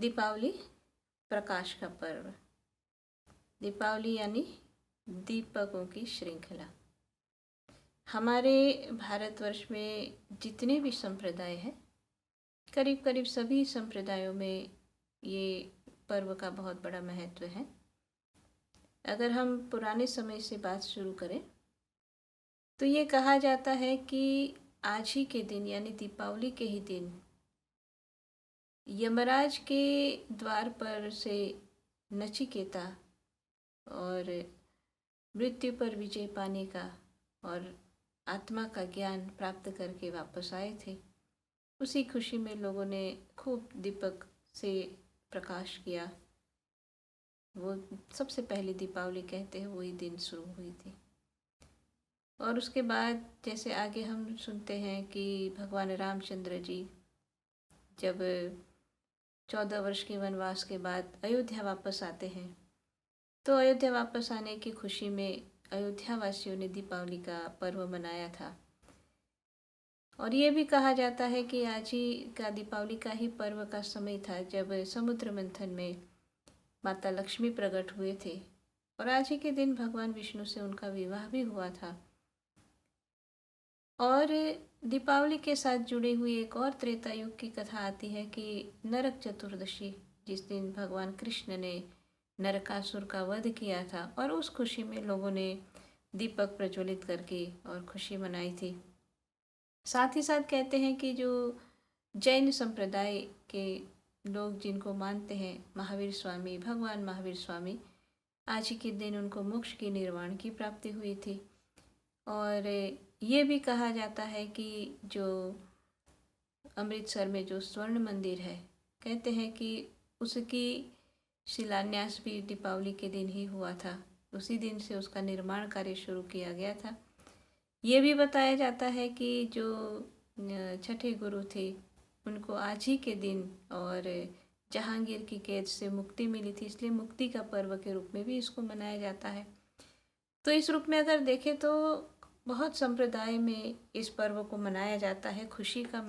दीपावली प्रकाश का पर्व। दीपावली यानी दीपकों की श्रृंखला। हमारे भारतवर्ष में जितने भी संप्रदाय हैं, करीब करीब सभी संप्रदायों में ये पर्व का बहुत बड़ा महत्व है। अगर हम पुराने समय से बात शुरू करें तो ये कहा जाता है कि आज ही के दिन यानी दीपावली के ही दिन यमराज के द्वार पर से नचिकेता और मृत्यु पर विजय पाने का और आत्मा का ज्ञान प्राप्त करके वापस आए थे। उसी खुशी में लोगों ने खूब दीपक से प्रकाश किया। वो सबसे पहली दीपावली कहते हैं वही दिन शुरू हुई थी। और उसके बाद जैसे आगे हम सुनते हैं कि भगवान रामचंद्र जी जब 14 वर्ष के वनवास के बाद अयोध्या वापस आते हैं तो अयोध्या वापस आने की खुशी में अयोध्या वासियों ने दीपावली का पर्व मनाया था। और ये भी कहा जाता है कि आज ही का दीपावली का ही पर्व का समय था जब समुद्र मंथन में माता लक्ष्मी प्रकट हुए थे और आज ही के दिन भगवान विष्णु से उनका विवाह भी हुआ था। और दीपावली के साथ जुड़ी हुई एक और त्रेता युग की कथा आती है कि नरक चतुर्दशी, जिस दिन भगवान कृष्ण ने नरकासुर का वध किया था और उस खुशी में लोगों ने दीपक प्रज्वलित करके और खुशी मनाई थी। साथ ही साथ कहते हैं कि जो जैन संप्रदाय के लोग जिनको मानते हैं महावीर स्वामी, भगवान महावीर स्वामी, आज ही के दिन उनको मोक्ष की निर्वाण की प्राप्ति हुई थी। और ये भी कहा जाता है कि जो अमृतसर में जो स्वर्ण मंदिर है, कहते हैं कि उसकी शिलान्यास भी दीपावली के दिन ही हुआ था। उसी दिन से उसका निर्माण कार्य शुरू किया गया था। ये भी बताया जाता है कि जो छठे गुरु थे उनको आज ही के दिन और जहांगीर की कैद से मुक्ति मिली थी, इसलिए मुक्ति का पर्व के रूप में भी इसको मनाया जाता है। तो इस रूप में अगर देखें तो बहुत संप्रदाय में इस पर्व को मनाया जाता है। खुशी का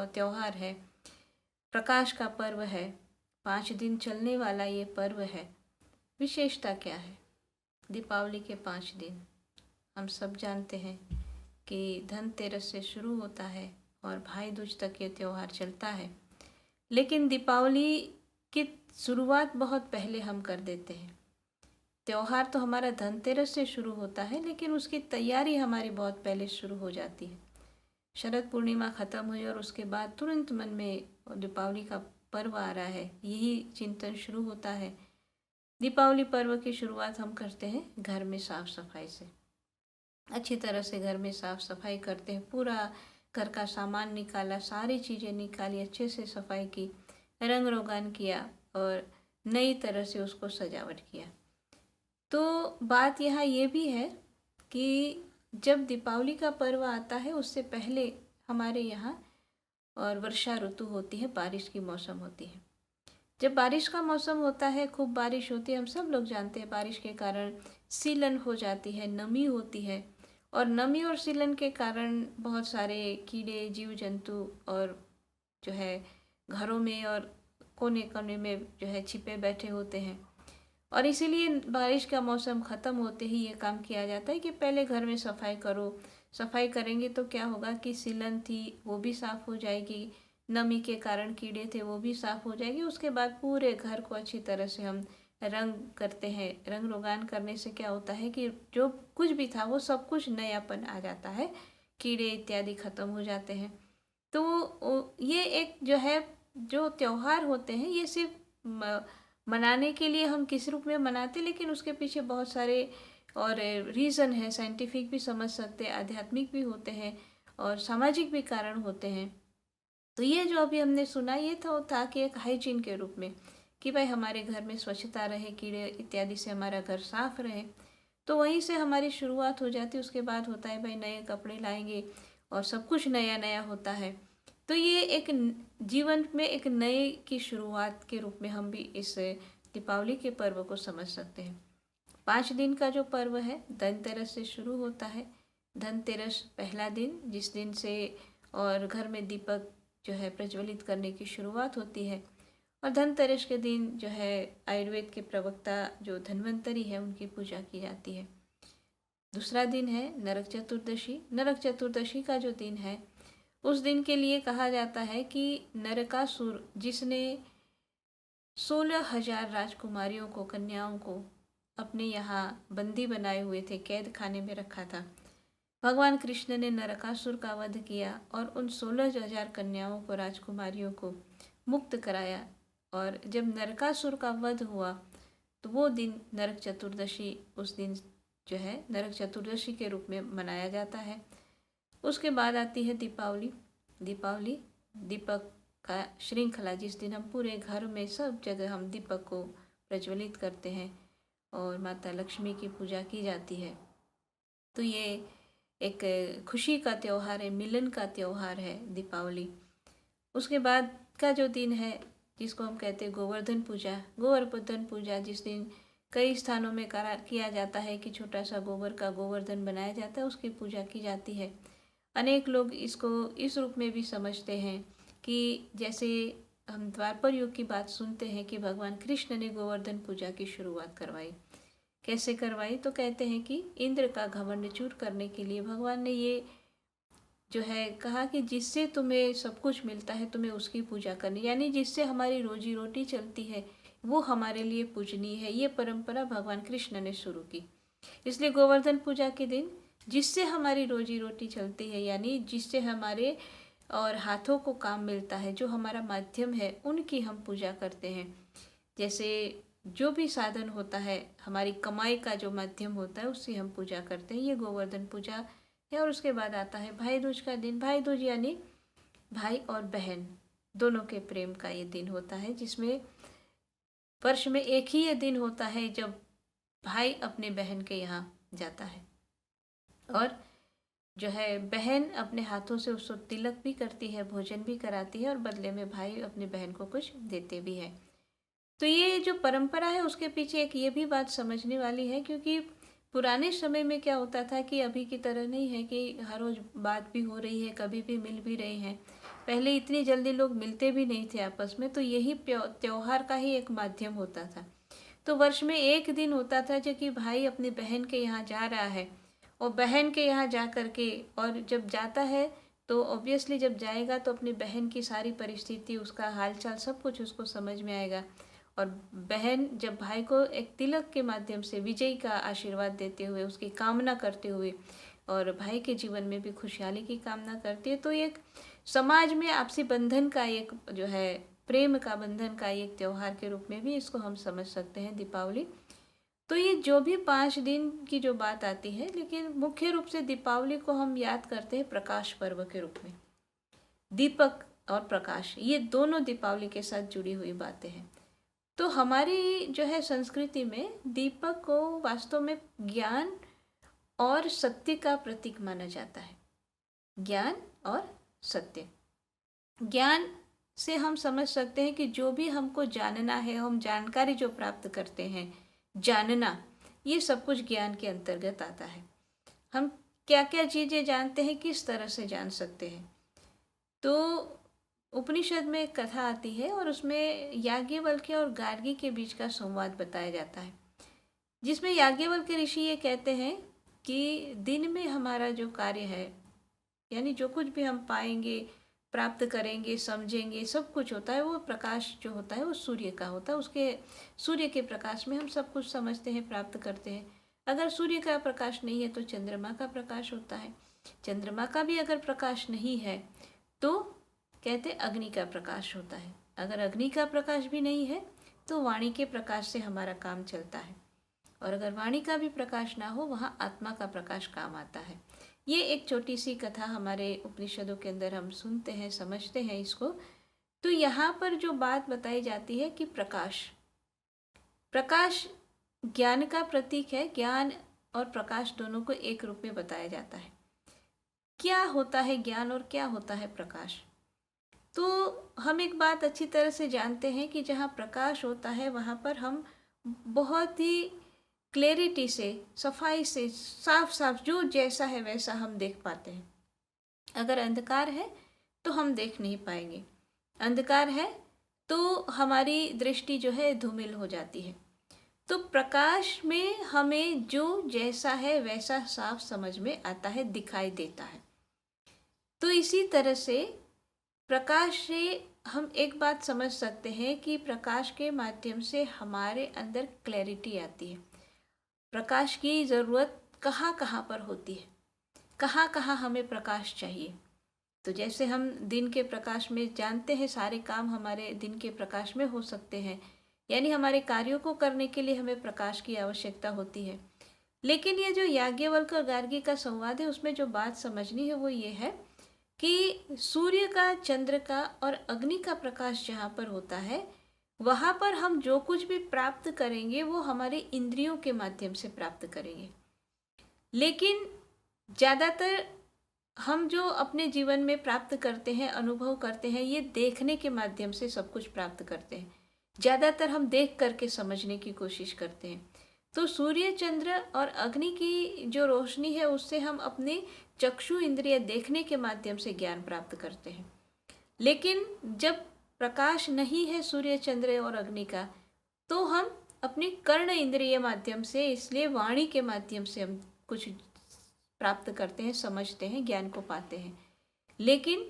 त्यौहार है, प्रकाश का पर्व है, 5 दिन चलने वाला ये पर्व है। विशेषता क्या है दीपावली के 5 दिन? हम सब जानते हैं कि धनतेरस से शुरू होता है और भाई दूज तक ये त्यौहार चलता है। लेकिन दीपावली की शुरुआत बहुत पहले हम कर देते हैं। त्यौहार तो हमारा धनतेरस से शुरू होता है, लेकिन उसकी तैयारी हमारी बहुत पहले शुरू हो जाती है। शरद पूर्णिमा ख़त्म हुई और उसके बाद तुरंत मन में दीपावली का पर्व आ रहा है, यही चिंतन शुरू होता है। दीपावली पर्व की शुरुआत हम करते हैं घर में साफ़ सफाई से। अच्छी तरह से घर में साफ़ सफाई करते हैं, पूरा घर का सामान निकाला, सारी चीज़ें निकाली, अच्छे से सफाई की, रंग रोगान किया और नई तरह से उसको सजावट किया। तो बात यहाँ ये भी है कि जब दीपावली का पर्व आता है उससे पहले हमारे यहाँ और वर्षा ऋतु होती है, बारिश की मौसम होती है। जब बारिश का मौसम होता है, खूब बारिश होती है, हम सब लोग जानते हैं बारिश के कारण सीलन हो जाती है, नमी होती है और नमी और सीलन के कारण बहुत सारे कीड़े, जीव जंतु और जो है घरों में और कोने कोने में जो है छिपे बैठे होते हैं। और इसीलिए बारिश का मौसम ख़त्म होते ही ये काम किया जाता है कि पहले घर में सफाई करो। सफाई करेंगे तो क्या होगा कि सीलन थी वो भी साफ़ हो जाएगी, नमी के कारण कीड़े थे वो भी साफ़ हो जाएगी। उसके बाद पूरे घर को अच्छी तरह से हम रंग करते हैं। रंग रोगान करने से क्या होता है कि जो कुछ भी था वो सब कुछ नयापन आ जाता है, कीड़े इत्यादि ख़त्म हो जाते हैं। तो ये एक जो है जो त्यौहार होते हैं ये सिर्फ मनाने के लिए हम किस रूप में मनाते, लेकिन उसके पीछे बहुत सारे और रीज़न है, साइंटिफिक भी समझ सकते हैं, आध्यात्मिक भी होते हैं और सामाजिक भी कारण होते हैं। तो ये जो अभी हमने सुना ये था कि एक हाइजीन के रूप में कि भाई हमारे घर में स्वच्छता रहे, कीड़े इत्यादि से हमारा घर साफ़ रहे। तो वहीं से हमारी शुरुआत हो जाती है। उसके बाद होता है भाई नए कपड़े लाएंगे और सब कुछ नया नया होता है। तो ये एक जीवन में एक नए की शुरुआत के रूप में हम भी इस दीपावली के पर्व को समझ सकते हैं। 5 दिन का जो पर्व है धनतेरस से शुरू होता है। धनतेरस पहला दिन, जिस दिन से और घर में दीपक जो है प्रज्वलित करने की शुरुआत होती है। और धनतेरस के दिन जो है आयुर्वेद के प्रवक्ता जो धन्वंतरी है उनकी पूजा की जाती है। दूसरा दिन है नरक चतुर्दशी। नरक चतुर्दशी का जो दिन है उस दिन के लिए कहा जाता है कि नरकासुर जिसने 16,000 राजकुमारियों को, कन्याओं को अपने यहाँ बंदी बनाए हुए थे, कैद खाने में रखा था, भगवान कृष्ण ने नरकासुर का वध किया और उन 16,000 कन्याओं को, राजकुमारियों को मुक्त कराया। और जब नरकासुर का वध हुआ तो वो दिन नरक चतुर्दशी, उस दिन जो है नरक चतुर्दशी के रूप में मनाया जाता है। उसके बाद आती है दीपावली। दीपावली दीपक का श्रृंखला, जिस दिन हम पूरे घर में सब जगह हम दीपक को प्रज्वलित करते हैं और माता लक्ष्मी की पूजा की जाती है। तो ये एक खुशी का त्यौहार है, मिलन का त्यौहार है दीपावली। उसके बाद का जो दिन है जिसको हम कहते हैं गोवर्धन पूजा। गोवर्धन पूजा जिस दिन कई स्थानों में करार किया जाता है कि छोटा सा गोबर का गोवर्धन बनाया जाता है, उसकी पूजा की जाती है। अनेक लोग इसको इस रूप में भी समझते हैं कि जैसे हम द्वापर युग की बात सुनते हैं कि भगवान कृष्ण ने गोवर्धन पूजा की शुरुआत करवाई। कैसे करवाई? तो कहते हैं कि इंद्र का घमंड चूर करने के लिए भगवान ने ये जो है कहा कि जिससे तुम्हें सब कुछ मिलता है तुम्हें उसकी पूजा करनी, यानी जिससे हमारी रोजी रोटी चलती है वो हमारे लिए पूजनीय है। ये परंपरा भगवान कृष्ण ने शुरू की। इसलिए गोवर्धन पूजा के दिन जिससे हमारी रोजी रोटी चलती है, यानी जिससे हमारे और हाथों को काम मिलता है, जो हमारा माध्यम है, उनकी हम पूजा करते हैं। जैसे जो भी साधन होता है, हमारी कमाई का जो माध्यम होता है, उससे हम पूजा करते हैं। ये गोवर्धन पूजा है। और उसके बाद आता है भाई दूज का दिन। भाई दूज यानी भाई और बहन दोनों के प्रेम का ये दिन होता है, जिसमें वर्ष में एक ही ये दिन होता है जब भाई अपने बहन के यहाँ जाता है और जो है बहन अपने हाथों से उसको तिलक भी करती है, भोजन भी कराती है और बदले में भाई अपनी बहन को कुछ देते भी है। तो ये जो परंपरा है उसके पीछे एक ये भी बात समझने वाली है, क्योंकि पुराने समय में क्या होता था कि अभी की तरह नहीं है कि हर रोज बात भी हो रही है, कभी भी मिल भी रहे हैं। पहले इतनी जल्दी लोग मिलते भी नहीं थे आपस में, तो यही त्योहार का ही एक माध्यम होता था। तो वर्ष में एक दिन होता था जब कि भाई अपनी बहन के यहाँ जा रहा है और बहन के यहाँ जा कर के, और जब जाता है तो ऑब्वियसली जब जाएगा तो अपनी बहन की सारी परिस्थिति, उसका हालचाल, सब कुछ उसको समझ में आएगा। और बहन जब भाई को एक तिलक के माध्यम से विजय का आशीर्वाद देते हुए, उसकी कामना करते हुए और भाई के जीवन में भी खुशहाली की कामना करती है, तो एक समाज में आपसी बंधन का एक जो है प्रेम का बंधन का एक त्यौहार के रूप में भी इसको हम समझ सकते हैं दीपावली। तो ये जो भी 5 दिन की जो बात आती है, लेकिन मुख्य रूप से दीपावली को हम याद करते हैं प्रकाश पर्व के रूप में। दीपक और प्रकाश, ये दोनों दीपावली के साथ जुड़ी हुई बातें हैं। तो हमारी जो है संस्कृति में दीपक को वास्तव में ज्ञान और सत्य का प्रतीक माना जाता है। ज्ञान और सत्य। ज्ञान से हम समझ सकते हैं कि जो भी हमको जानना है, हम जानकारी जो प्राप्त करते हैं, जानना, ये सब कुछ ज्ञान के अंतर्गत आता है। हम क्या क्या चीज़ें जानते हैं, किस तरह से जान सकते हैं। तो उपनिषद में एक कथा आती है और उसमें याज्ञवल्क्य और गार्गी के बीच का संवाद बताया जाता है, जिसमें याज्ञवल्क्य ऋषि ये कहते हैं कि दिन में हमारा जो कार्य है, यानी जो कुछ भी हम पाएंगे, प्राप्त करेंगे, समझेंगे, सब कुछ होता है, वो प्रकाश जो होता है वो सूर्य का होता है। उसके सूर्य के प्रकाश में हम सब कुछ समझते हैं, प्राप्त करते हैं। अगर सूर्य का प्रकाश नहीं है तो चंद्रमा का प्रकाश होता है। चंद्रमा का भी अगर प्रकाश नहीं है तो कहते अग्नि का प्रकाश होता है। अगर अग्नि का प्रकाश भी नहीं है तो वाणी के प्रकाश से हमारा काम चलता है। और अगर वाणी का भी प्रकाश ना हो, वहाँ आत्मा का प्रकाश काम आता है। ये एक छोटी सी कथा हमारे उपनिषदों के अंदर हम सुनते हैं, समझते हैं इसको। तो यहाँ पर जो बात बताई जाती है कि प्रकाश, प्रकाश ज्ञान का प्रतीक है। ज्ञान और प्रकाश दोनों को एक रूप में बताया जाता है। क्या होता है ज्ञान और क्या होता है प्रकाश? तो हम एक बात अच्छी तरह से जानते हैं कि जहाँ प्रकाश होता है वहाँ पर हम बहुत ही क्लैरिटी से, सफाई से, साफ साफ जो जैसा है वैसा हम देख पाते हैं। अगर अंधकार है तो हम देख नहीं पाएंगे। अंधकार है तो हमारी दृष्टि जो है धूमिल हो जाती है। तो प्रकाश में हमें जो जैसा है वैसा साफ समझ में आता है, दिखाई देता है। तो इसी तरह से प्रकाश से हम एक बात समझ सकते हैं कि प्रकाश के माध्यम से हमारे अंदर क्लैरिटी आती है। प्रकाश की ज़रूरत कहाँ कहाँ पर होती है, कहाँ कहाँ हमें प्रकाश चाहिए। तो जैसे हम दिन के प्रकाश में जानते हैं सारे काम हमारे दिन के प्रकाश में हो सकते हैं, यानी हमारे कार्यों को करने के लिए हमें प्रकाश की आवश्यकता होती है। लेकिन ये जो याज्ञवल्क्य और गार्गी का संवाद है उसमें जो बात समझनी है वो ये है कि सूर्य का, चंद्र का और अग्नि का प्रकाश जहाँ पर होता है वहाँ पर हम जो कुछ भी प्राप्त करेंगे वो हमारे इंद्रियों के माध्यम से प्राप्त करेंगे। लेकिन ज़्यादातर हम जो अपने जीवन में प्राप्त करते हैं, अनुभव करते हैं, ये देखने के माध्यम से सब कुछ प्राप्त करते हैं। ज़्यादातर हम देख करके समझने की कोशिश करते हैं। तो सूर्य, चंद्र और अग्नि की जो रोशनी है उससे हम अपनी चक्षु इंद्रिय देखने के माध्यम से ज्ञान प्राप्त करते हैं। लेकिन जब प्रकाश नहीं है सूर्य, चंद्र और अग्नि का, तो हम अपनी कर्ण इंद्रिय माध्यम से, इसलिए वाणी के माध्यम से हम कुछ प्राप्त करते हैं, समझते हैं, ज्ञान को पाते हैं। लेकिन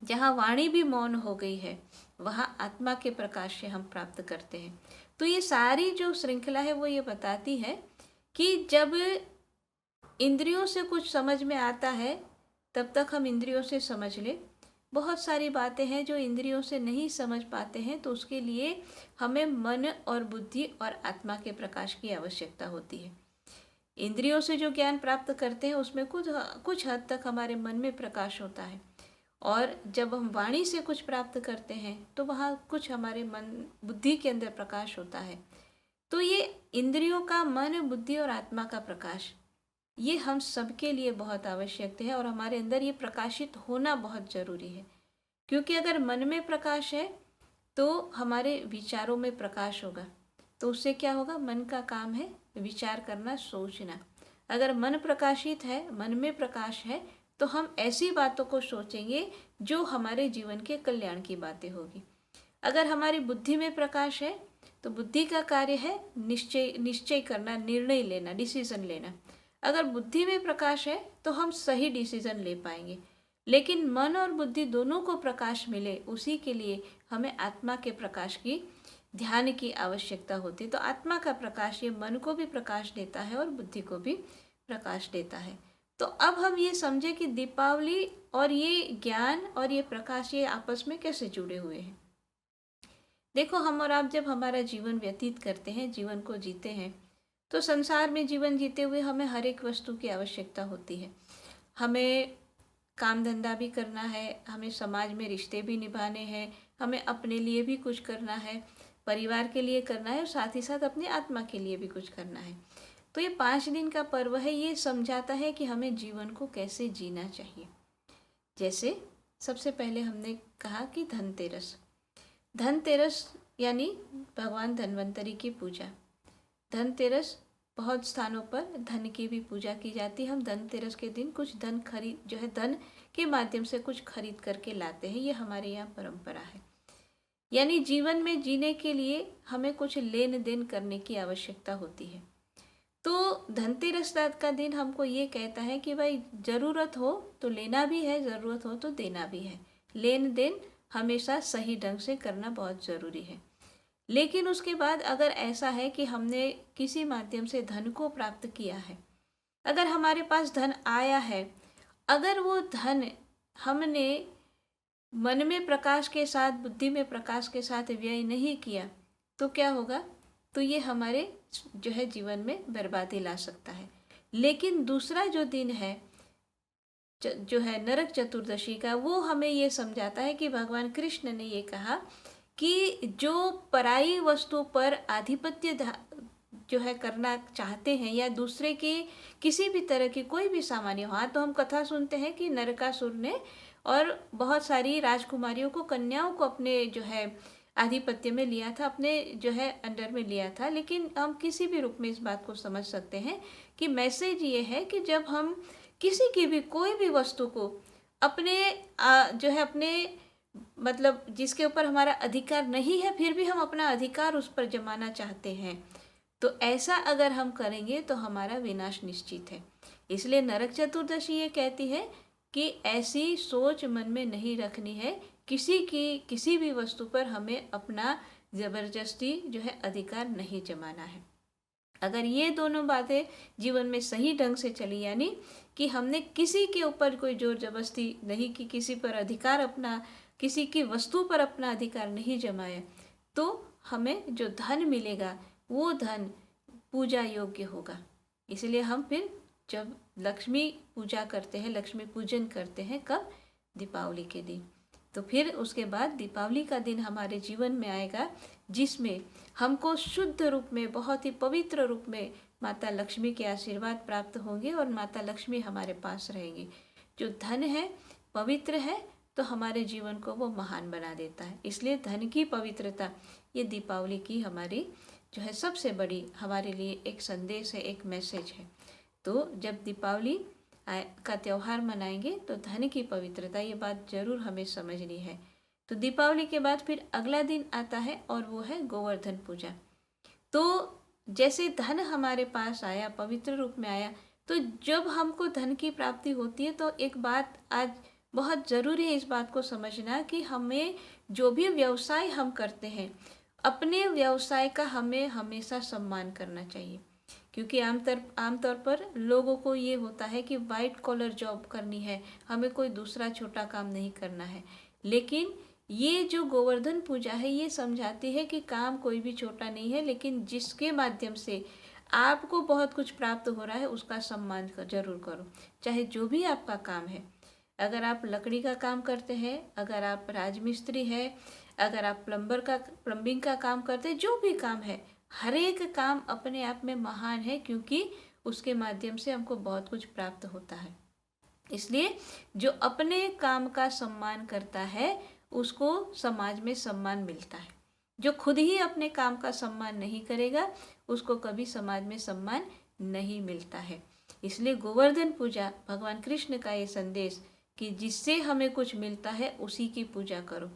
जहाँ वाणी भी मौन हो गई है वहाँ आत्मा के प्रकाश से हम प्राप्त करते हैं। तो ये सारी जो श्रृंखला है वो ये बताती है कि जब इंद्रियों से कुछ समझ में आता है तब तक हम इंद्रियों से समझ ले। बहुत सारी बातें हैं जो इंद्रियों से नहीं समझ पाते हैं, तो उसके लिए हमें मन और बुद्धि और आत्मा के प्रकाश की आवश्यकता होती है। इंद्रियों से जो ज्ञान प्राप्त करते हैं उसमें कुछ हद तक हमारे मन में प्रकाश होता है, और जब हम वाणी से कुछ प्राप्त करते हैं तो वहाँ कुछ हमारे मन बुद्धि के अंदर प्रकाश होता है। तो ये इंद्रियों का, मन, बुद्धि और आत्मा का प्रकाश, ये हम सबके लिए बहुत आवश्यक है और हमारे अंदर ये प्रकाशित होना बहुत ज़रूरी है। क्योंकि अगर मन में प्रकाश है तो हमारे विचारों में प्रकाश होगा। तो उससे क्या होगा? मन का काम है विचार करना, सोचना। अगर मन प्रकाशित है, मन में प्रकाश है, तो हम ऐसी बातों को सोचेंगे जो हमारे जीवन के कल्याण की बातें होगी। अगर हमारी बुद्धि में प्रकाश है तो बुद्धि का कार्य है निश्चय करना, निर्णय लेना, डिसीजन लेना। अगर बुद्धि में प्रकाश है तो हम सही डिसीजन ले पाएंगे। लेकिन मन और बुद्धि दोनों को प्रकाश मिले, उसी के लिए हमें आत्मा के प्रकाश की, ध्यान की आवश्यकता होती है। तो आत्मा का प्रकाश ये मन को भी प्रकाश देता है और बुद्धि को भी प्रकाश देता है। तो अब हम ये समझे कि दीपावली और ये ज्ञान और ये प्रकाश ये आपस में कैसे जुड़े हुए हैं। देखो, हम और आप जब हमारा जीवन व्यतीत करते हैं, जीवन को जीते हैं, तो संसार में जीवन जीते हुए हमें हर एक वस्तु की आवश्यकता होती है। हमें काम धंधा भी करना है, हमें समाज में रिश्ते भी निभाने हैं, हमें अपने लिए भी कुछ करना है, परिवार के लिए करना है और साथ ही साथ अपनी आत्मा के लिए भी कुछ करना है। तो ये 5 दिन का पर्व है, ये समझाता है कि हमें जीवन को कैसे जीना चाहिए। जैसे सबसे पहले हमने कहा कि धनतेरस, धनतेरस यानी भगवान धन्वंतरी की पूजा। धनतेरस बहुत स्थानों पर धन की भी पूजा की जाती है। हम धनतेरस के दिन कुछ धन धन के माध्यम से कुछ खरीद करके लाते हैं, ये हमारे यहाँ परंपरा है। यानी जीवन में जीने के लिए हमें कुछ लेन देन करने की आवश्यकता होती है। तो धनतेरस का दिन हमको ये कहता है कि भाई ज़रूरत हो तो लेना भी है, ज़रूरत हो तो देना भी है। लेन देन हमेशा सही ढंग से करना बहुत ज़रूरी है। लेकिन उसके बाद अगर ऐसा है कि हमने किसी माध्यम से धन को प्राप्त किया है, अगर हमारे पास धन आया है, अगर वो धन हमने मन में प्रकाश के साथ, बुद्धि में प्रकाश के साथ व्यय नहीं किया, तो क्या होगा? तो ये हमारे जो है जीवन में बर्बादी ला सकता है। लेकिन दूसरा जो दिन है जो है नरक चतुर्दशी का, वो हमें ये समझाता है कि भगवान कृष्ण ने ये कहा कि जो पराई वस्तु पर आधिपत्य जो है करना चाहते हैं या दूसरे के किसी भी तरह की कोई भी सामान्य, हाँ तो हम कथा सुनते हैं कि नरकासुर ने और बहुत सारी राजकुमारियों को, कन्याओं को अपने जो है आधिपत्य में लिया था, अपने जो है अंडर में लिया था। लेकिन हम किसी भी रूप में इस बात को समझ सकते हैं कि मैसेज ये है कि जब हम किसी की भी कोई भी वस्तु को अपने जो है अपने मतलब जिसके ऊपर हमारा अधिकार नहीं है, फिर भी हम अपना अधिकार उस पर जमाना चाहते हैं, तो ऐसा अगर हम करेंगे तो हमारा विनाश निश्चित है। इसलिए नरक चतुर्दशी ये कहती है कि ऐसी सोच मन में नहीं रखनी है, किसी भी वस्तु पर हमें अपना ज़बरदस्ती जो है अधिकार नहीं जमाना है। अगर ये दोनों बातें जीवन में सही ढंग से चली, यानी कि हमने किसी के ऊपर कोई जोर जबरदस्ती नहीं की, किसी पर अधिकार अपना, किसी की वस्तु पर अपना अधिकार नहीं जमाया, तो हमें जो धन मिलेगा वो धन पूजा योग्य होगा। इसलिए हम फिर जब लक्ष्मी पूजा करते हैं, लक्ष्मी पूजन करते हैं, कब? दीपावली के दिन। तो फिर उसके बाद दीपावली का दिन हमारे जीवन में आएगा जिसमें हमको शुद्ध रूप में, बहुत ही पवित्र रूप में माता लक्ष्मी के आशीर्वाद प्राप्त होंगे और माता लक्ष्मी हमारे पास रहेंगी। जो धन है, पवित्र है, तो हमारे जीवन को वो महान बना देता है। इसलिए धन की पवित्रता ये दीपावली की हमारी जो है सबसे बड़ी हमारे लिए एक संदेश है, एक मैसेज है। तो जब दीपावली का त्यौहार मनाएंगे तो धन की पवित्रता, ये बात जरूर हमें समझनी है। तो दीपावली के बाद फिर अगला दिन आता है और वो है गोवर्धन पूजा। तो जैसे धन हमारे पास आया, पवित्र रूप में आया, तो जब हमको धन की प्राप्ति होती है तो एक बात आज बहुत ज़रूरी है इस बात को समझना कि हमें जो भी व्यवसाय हम करते हैं, अपने व्यवसाय का हमें हमेशा सम्मान करना चाहिए। क्योंकि आमतौर पर लोगों को ये होता है कि वाइट कॉलर जॉब करनी है, हमें कोई दूसरा छोटा काम नहीं करना है। लेकिन ये जो गोवर्धन पूजा है ये समझाती है कि काम कोई भी छोटा नहीं है, लेकिन जिसके माध्यम से आपको बहुत कुछ प्राप्त हो रहा है उसका सम्मान जरूर करो, चाहे जो भी आपका काम है। अगर आप लकड़ी का काम करते हैं, अगर आप राजमिस्त्री है, अगर आप प्लम्बिंग का काम करते हैं, जो भी काम है, हर एक काम अपने आप में महान है, क्योंकि उसके माध्यम से हमको बहुत कुछ प्राप्त होता है। इसलिए जो अपने काम का सम्मान करता है उसको समाज में सम्मान मिलता है। जो खुद ही अपने काम का सम्मान नहीं करेगा उसको कभी समाज में सम्मान नहीं मिलता है। इसलिए गोवर्धन पूजा भगवान कृष्ण का ये संदेश कि जिससे हमें कुछ मिलता है उसी की पूजा करो।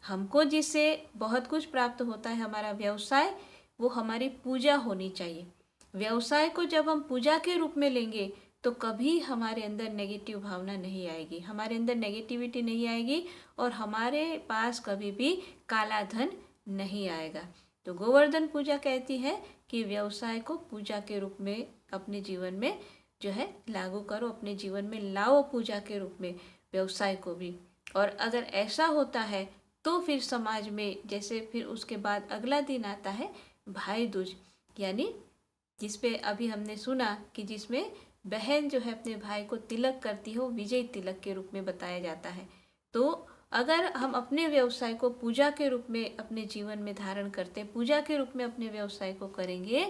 हमको जिससे बहुत कुछ प्राप्त होता है, हमारा व्यवसाय, वो हमारी पूजा होनी चाहिए। व्यवसाय को जब हम पूजा के रूप में लेंगे तो कभी हमारे अंदर नेगेटिव भावना नहीं आएगी, हमारे अंदर नेगेटिविटी नहीं आएगी और हमारे पास कभी भी काला धन नहीं आएगा। तो गोवर्धन पूजा कहती है कि व्यवसाय को पूजा के रूप में अपने जीवन में जो है लागू करो, अपने जीवन में लाओ पूजा के रूप में व्यवसाय को भी। और अगर ऐसा होता है तो फिर समाज में, जैसे फिर उसके बाद अगला दिन आता है भाई दूज, यानी जिसपे अभी हमने सुना कि जिसमें बहन जो है अपने भाई को तिलक करती है, वो विजय तिलक के रूप में बताया जाता है। तो अगर हम अपने व्यवसाय को पूजा के रूप में अपने जीवन में धारण करते, पूजा के रूप में अपने व्यवसाय को करेंगे,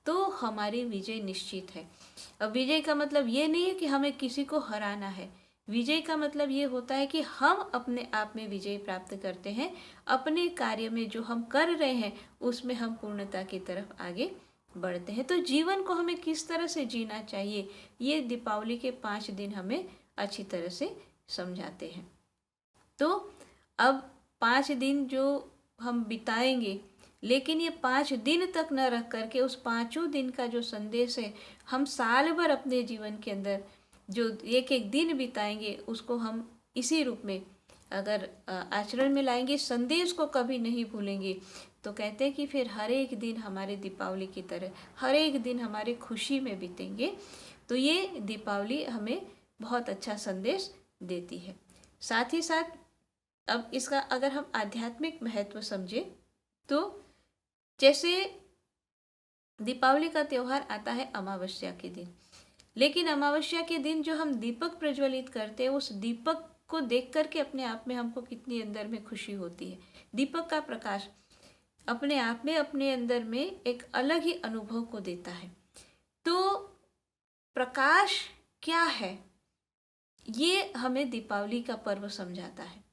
तो हमारी विजय निश्चित है। अब विजय का मतलब ये नहीं है कि हमें किसी को हराना है। विजय का मतलब ये होता है कि हम अपने आप में विजय प्राप्त करते हैं, अपने कार्य में जो हम कर रहे हैं उसमें हम पूर्णता की तरफ आगे बढ़ते हैं। तो जीवन को हमें किस तरह से जीना चाहिए, ये दीपावली के 5 दिन हमें अच्छी तरह से समझाते हैं। तो अब 5 दिन जो हम बिताएंगे, लेकिन ये 5 दिन तक न रख करके उस 5 दिन का जो संदेश है, हम साल भर अपने जीवन के अंदर जो एक एक दिन बिताएंगे उसको हम इसी रूप में अगर आचरण में लाएंगे, संदेश को कभी नहीं भूलेंगे, तो कहते हैं कि फिर हर एक दिन हमारे दीपावली की तरह हर एक दिन हमारे खुशी में बीतेंगे। तो ये दीपावली हमें बहुत अच्छा संदेश देती है। साथ ही साथ अब इसका अगर हम आध्यात्मिक महत्व समझे, तो जैसे दीपावली का त्यौहार आता है अमावस्या के दिन, लेकिन अमावस्या के दिन जो हम दीपक प्रज्वलित करते हैं, उस दीपक को देख करके अपने आप में हमको कितनी अंदर में खुशी होती है। दीपक का प्रकाश अपने आप में अपने अंदर में एक अलग ही अनुभव को देता है। तो प्रकाश क्या है, ये हमें दीपावली का पर्व समझाता है।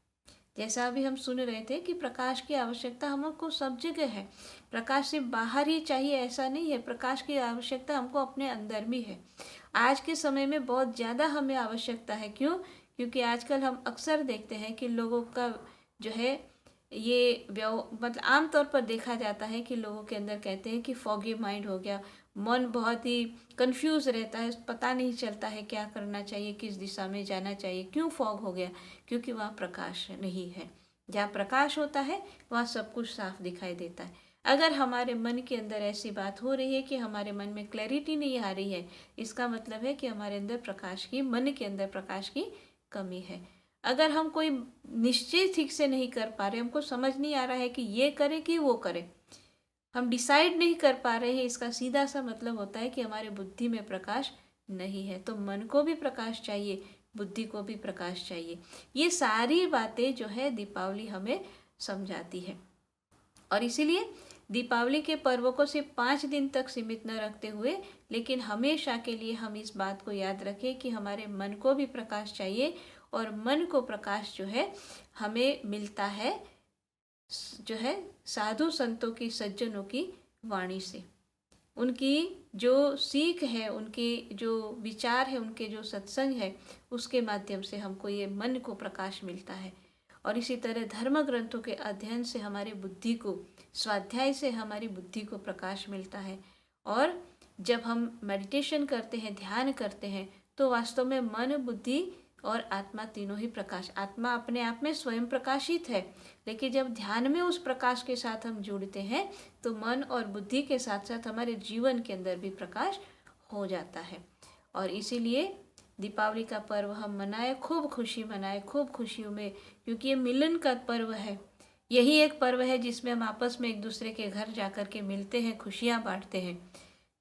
जैसा अभी हम सुन रहे थे कि प्रकाश की आवश्यकता हमको सब जगह है, प्रकाश सिर्फ बाहर ही चाहिए ऐसा नहीं है, प्रकाश की आवश्यकता हमको अपने अंदर भी है। आज के समय में बहुत ज़्यादा हमें आवश्यकता है। क्यों? क्योंकि आजकल हम अक्सर देखते हैं कि लोगों का जो है ये मतलब आमतौर पर देखा जाता है कि लोगों के अंदर कहते हैं कि फॉगी माइंड हो गया, मन बहुत ही कंफ्यूज रहता है, पता नहीं चलता है क्या करना चाहिए, किस दिशा में जाना चाहिए। क्यों फॉग हो गया? क्योंकि वहाँ प्रकाश नहीं है। जहाँ प्रकाश होता है वहाँ सब कुछ साफ दिखाई देता है। अगर हमारे मन के अंदर ऐसी बात हो रही है कि हमारे मन में क्लैरिटी नहीं आ रही है, इसका मतलब है कि हमारे अंदर प्रकाश की, मन के अंदर प्रकाश की कमी है। अगर हम कोई निश्चय ठीक से नहीं कर पा रहे, हमको समझ नहीं आ रहा है कि ये करे कि वो करे, हम डिसाइड नहीं कर पा रहे हैं, इसका सीधा सा मतलब होता है कि हमारे बुद्धि में प्रकाश नहीं है। तो मन को भी प्रकाश चाहिए, बुद्धि को भी प्रकाश चाहिए। ये सारी बातें जो है दीपावली हमें समझाती है। और इसीलिए दीपावली के पर्व को सिर्फ 5 दिन तक सीमित न रखते हुए, लेकिन हमेशा के लिए हम इस बात को याद रखें कि हमारे मन को भी प्रकाश चाहिए। और मन को प्रकाश जो है हमें मिलता है जो है साधु संतों की, सज्जनों की वाणी से। उनकी जो सीख है, उनके जो विचार है, उनके जो सत्संग है, उसके माध्यम से हमको ये मन को प्रकाश मिलता है। और इसी तरह धर्म ग्रंथों के अध्ययन से हमारी बुद्धि को, स्वाध्याय से हमारी बुद्धि को प्रकाश मिलता है। और जब हम मेडिटेशन करते हैं, ध्यान करते हैं, तो वास्तव में मन, बुद्धि और आत्मा तीनों ही प्रकाश, आत्मा अपने आप में स्वयं प्रकाशित है, लेकिन जब ध्यान में उस प्रकाश के साथ हम जुड़ते हैं तो मन और बुद्धि के साथ साथ हमारे जीवन के अंदर भी प्रकाश हो जाता है। और इसीलिए दीपावली का पर्व हम मनाएं, खूब खुशी मनाएं, खूब खुशियों में, क्योंकि ये मिलन का पर्व है। यही एक पर्व है जिसमें हम आपस में एक दूसरे के घर जाकर के मिलते हैं, खुशियाँ बांटते हैं।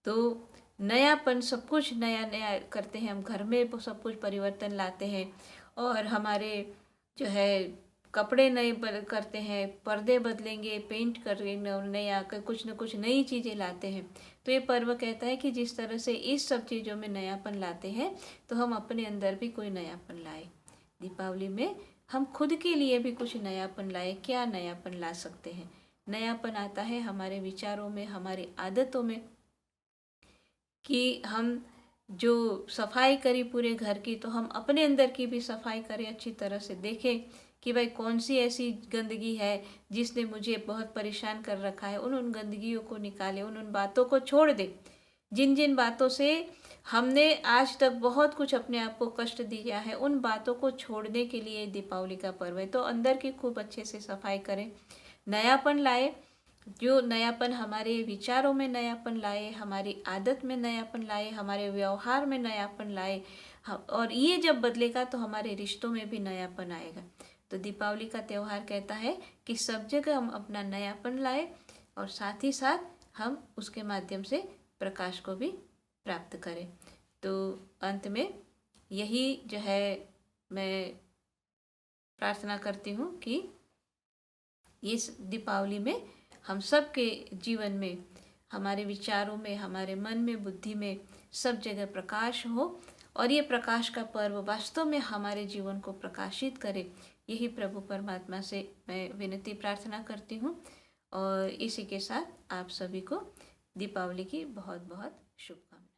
तो नयापन, सब कुछ नया नया करते हैं हम, घर में सब कुछ परिवर्तन लाते हैं। और हमारे जो है कपड़े नए करते हैं, पर्दे बदलेंगे, पेंट करेंगे, नया कुछ न कुछ नई चीज़ें लाते हैं। तो ये पर्व कहता है कि जिस तरह से इस सब चीज़ों में नयापन लाते हैं, तो हम अपने अंदर भी कोई नयापन लाए। दीपावली में हम खुद के लिए भी कुछ नयापन लाए। क्या नयापन ला सकते हैं? नयापन आता है हमारे विचारों में, हमारी आदतों में, कि हम जो सफाई करी पूरे घर की, तो हम अपने अंदर की भी सफाई करें, अच्छी तरह से देखें कि भाई कौन सी ऐसी गंदगी है जिसने मुझे बहुत परेशान कर रखा है। उन गंदगियों को निकालें, उन बातों को छोड़ दें जिन जिन बातों से हमने आज तक बहुत कुछ अपने आप को कष्ट दिया है। उन बातों को छोड़ने के लिए दीपावली का पर्व है। तो अंदर की खूब अच्छे से सफाई करें, नयापन लाए, जो नयापन हमारे विचारों में नयापन लाए, हमारी आदत में नयापन लाए, हमारे व्यवहार में नयापन लाए। और ये जब बदलेगा तो हमारे रिश्तों में भी नयापन आएगा। तो दीपावली का त्यौहार कहता है कि सब जगह हम अपना नयापन लाए और साथ ही साथ हम उसके माध्यम से प्रकाश को भी प्राप्त करें। तो अंत में यही जो है मैं प्रार्थना करती हूँ कि इस दीपावली में हम सब के जीवन में, हमारे विचारों में, हमारे मन में, बुद्धि में, सब जगह प्रकाश हो और ये प्रकाश का पर्व वास्तव में हमारे जीवन को प्रकाशित करे। यही प्रभु परमात्मा से मैं विनती प्रार्थना करती हूँ। और इसी के साथ आप सभी को दीपावली की बहुत बहुत शुभकामनाएं।